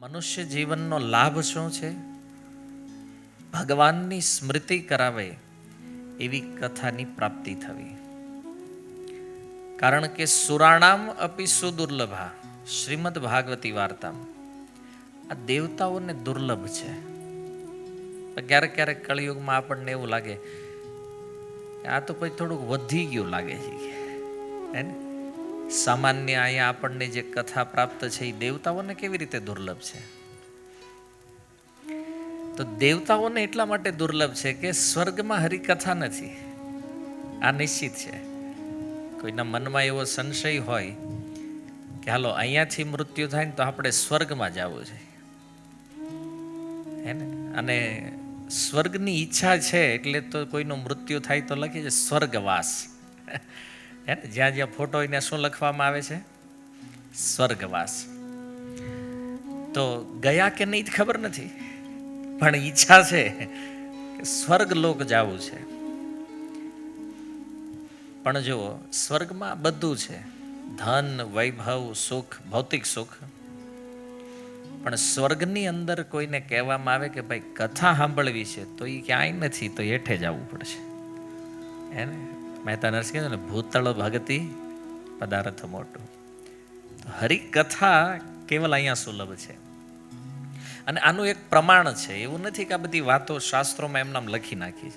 મનુષ્ય જીવનનો લાભ શું છે? ભગવાનની સ્મૃતિ કરાવે એવી કથાની પ્રાપ્તિ થવી. કારણ કે સુરાણામ અપી સુદુર્લભા શ્રીમદ ભાગવતી વાર્તા, આ દેવતાઓને દુર્લભ છે. ક્યારેક ક્યારેક કળિયુગમાં આપણને એવું લાગે કે આ તો પછી થોડુંક વધી ગયું લાગે છે, હે ને? સામાન્ય અહીંયા આપણને જે કથા પ્રાપ્ત છે એ દેવતાઓને કેવી રીતે દુર્લભ છે? તો દેવતાઓને એટલા માટે દુર્લભ છે કે સ્વર્ગમાં હરિકથા નથી, આ નિશ્ચિત છે. કોઈના મનમાં એવો સંશય હોય કે હાલો અહીંયાથી મૃત્યુ થાય ને તો આપણે સ્વર્ગમાં જવું છે, હે ને? અને સ્વર્ગની ઈચ્છા છે એટલે તો કોઈનું મૃત્યુ થાય તો લખે છે સ્વર્ગવાસ, હે ને? જ્યાં જ્યાં ફોટો એને શું લખવામાં આવે છે? સ્વર્ગવાસ. તો ગયા કે નહીં ખબર નથી, પણ ઈચ્છા છે કે સ્વર્ગ લોક જવું છે. પણ જુઓ, સ્વર્ગમાં બધું છે, ધન, વૈભવ, સુખ, ભૌતિક સુખ. પણ સ્વર્ગની અંદર કોઈને કહેવામાં આવે કે ભાઈ કથા સાંભળવી છે તો એ ક્યાંય નથી, તો હેઠે જવું પડશે, હે ને? મહેતા નરસિંહ કીધું ને, ભૂતળ ભગતિ પદાર્થ મોટું. તો હરિકથા કેવલ અહીંયા સુલભ છે. અને આનું એક પ્રમાણ છે, એવું નથી કે આ બધી વાતો શાસ્ત્રોમાં એમનામ લખી નાખી.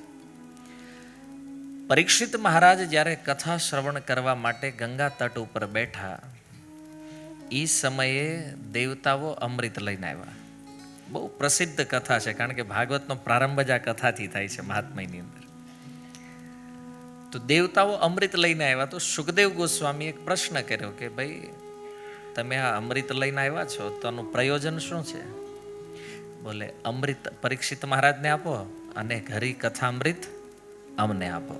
પરીક્ષિત મહારાજ જ્યારે કથા શ્રવણ કરવા માટે ગંગા તટ ઉપર બેઠા, એ સમયે દેવતાઓ અમૃત લઈને આવ્યા. બહુ પ્રસિદ્ધ કથા છે, કારણ કે ભાગવતનો પ્રારંભ જ આ કથાથી થાય છે, મહાત્મ્યની અંદર. તો દેવતાઓ અમૃત લઈને આવ્યા, તો સુખદેવ ગોસ્વામી એક પ્રશ્ન કર્યો કે ભાઈ તમે આ અમૃત લઈને આવ્યા છો તો આનું પ્રયોજન શું છે? બોલે, અમૃત પરીક્ષિત મહારાજને આપો અને હરિ કથા અમૃત અમને આપો.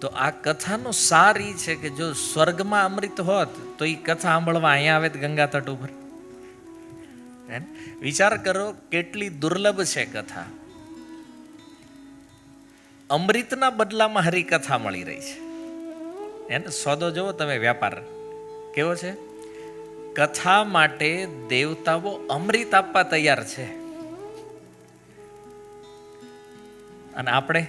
તો આ કથાનો સાર એ છે કે જો સ્વર્ગમાં અમૃત હોત તો એ કથા સાંભળવા અહીંયા આવે ગંગા તટ ઉપર. વિચાર કરો કેટલી દુર્લભ છે કથા. અમૃતના બદલામાં હરિકથા મળી રહી છે, એને સોદો જોવો તમે, વ્યાપાર કેવો છે? કથા માટે દેવતાઓ અમૃત આપવા તૈયાર છે, અને આપણે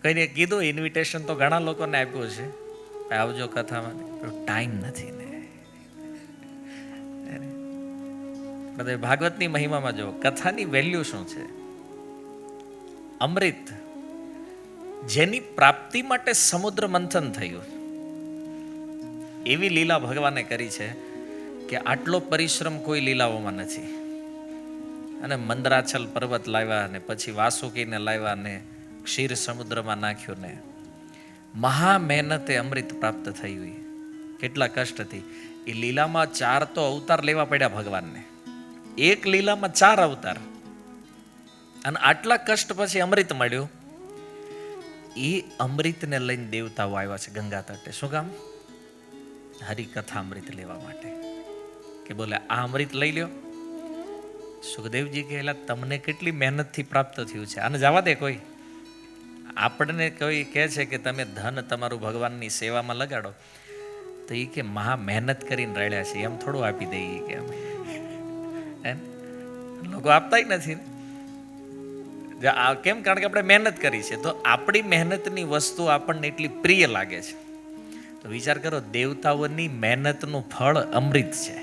કોઈને કીધું ઇન્વિટેશન તો ઘણા લોકોને આપ્યું છે, આવજો કથામાં, ટાઈમ નથી ને. બધા ભાગવતની મહિમામાં જો કથાની વેલ્યુ શું છે? અમૃત જેની પ્રાપ્તિ માટે સમુદ્ર મંથન થયું, એવી લીલા ભગવાને કરી છે કે આટલો પરિશ્રમ કોઈ લીલાઓમાં નથી. અને મંદરાચલ પર્વત લાવ્યા ને પછી વાસુકીને લાવ્યા ને ક્ષીર સમુદ્રમાં નાખ્યું ને મહા મહેનતે અમૃત પ્રાપ્ત થયું. કેટલા કષ્ટથી એ લીલામાં 4 તો અવતાર લેવા પડ્યા ભગવાનને, એક લીલામાં 4 અવતાર, અને આટલા કષ્ટ પછી અમૃત મળ્યું. એ અમૃતને લઈને દેવતાઓ આવ્યા છે ગંગા તટે. શું કામ? હરિકથા અમૃત લેવા માટે. કે બોલે આ અમૃત લઈ લ્યો. સુખદેવજી કહેલા તમને કેટલી મહેનતથી પ્રાપ્ત થયું છે, આને જવા દે. કોઈ આપણને કોઈ કહે છે કે તમે ધન તમારું ભગવાનની સેવામાં લગાડો, તો એ કે મહા મહેનત કરીને રડ્યા છે, એમ થોડું આપી દઈએ કે અમે. લોકો આપતા નથી ને, કેમ? કારણ કે આપણે મહેનત કરી છે, તો આપણી મહેનતની વસ્તુ આપણને એટલી પ્રિય લાગે છે. તો વિચાર કરો, દેવતાઓની મહેનતનું ફળ અમૃત છે,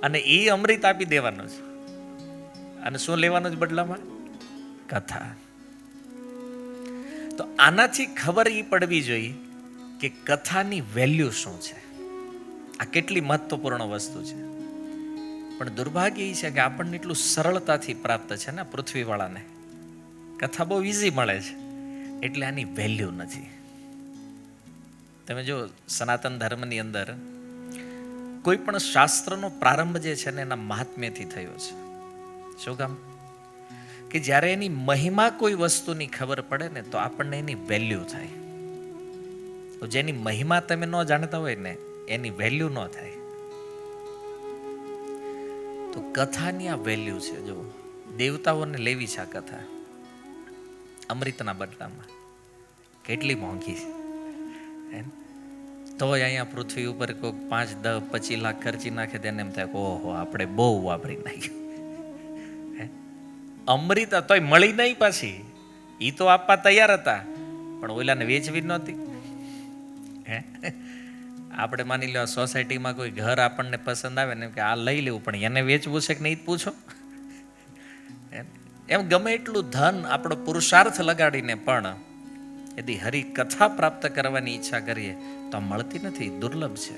અને એ અમૃત આપી દેવાનું છે, અને શું લેવાનું છે બદલામાં? કથા. તો આનાથી ખબર એ પડવી જોઈએ કે કથાની વેલ્યુ શું છે, આ કેટલી મહત્વપૂર્ણ વસ્તુ છે. પણ દુર્ભાગ્ય એ છે કે આપણને એટલું સરળતાથી પ્રાપ્ત છે ને, પૃથ્વીવાળાને કથા બહુ ઇઝી મળે છે, એટલે આની વેલ્યુ નથી. તમે જો સનાતન ધર્મની અંદર કોઈ પણ શાસ્ત્રનો પ્રારંભ જે છે ને એના મહાત્મ્યથી થયો છે. શું કામ? કે જ્યારે એની મહિમા કોઈ વસ્તુની ખબર પડે ને તો આપણને એની વેલ્યુ થાય. તો જેની મહિમા તમે ન જાણતા હોય ને એની વેલ્યુ ન થાય. તો કથાની આ વેલ્યુ છે. જો દેવતાઓને લેવી છે આ કથા અમૃતના બદલામાં, કેટલી મોંઘી છે. તોય અહીંયા પૃથ્વી ઉપર કોઈક 5, 10, 25 લાખ ખર્ચી નાખે તેને એમ થાય કે ઓહો આપણે બહુ વાપરી નાખ્યું. અમૃતા તોય મળી નહીં પાછી, એ તો આપવા તૈયાર હતા પણ ઓલાને વેચવી નહોતી. હે આપણે માની લો સોસાયટીમાં કોઈ ઘર આપણને પસંદ આવે ને કે આ લઈ લેવું, પણ એને વેચવું છે કે નહીં પૂછો. એમ ગમે એટલું ધન આપણો પુરુષાર્થ લગાડીને પણ યદિ હરિ કથા પ્રાપ્ત કરવાની ઈચ્છા કરીએ તો મળતી નથી, દુર્લભ છે.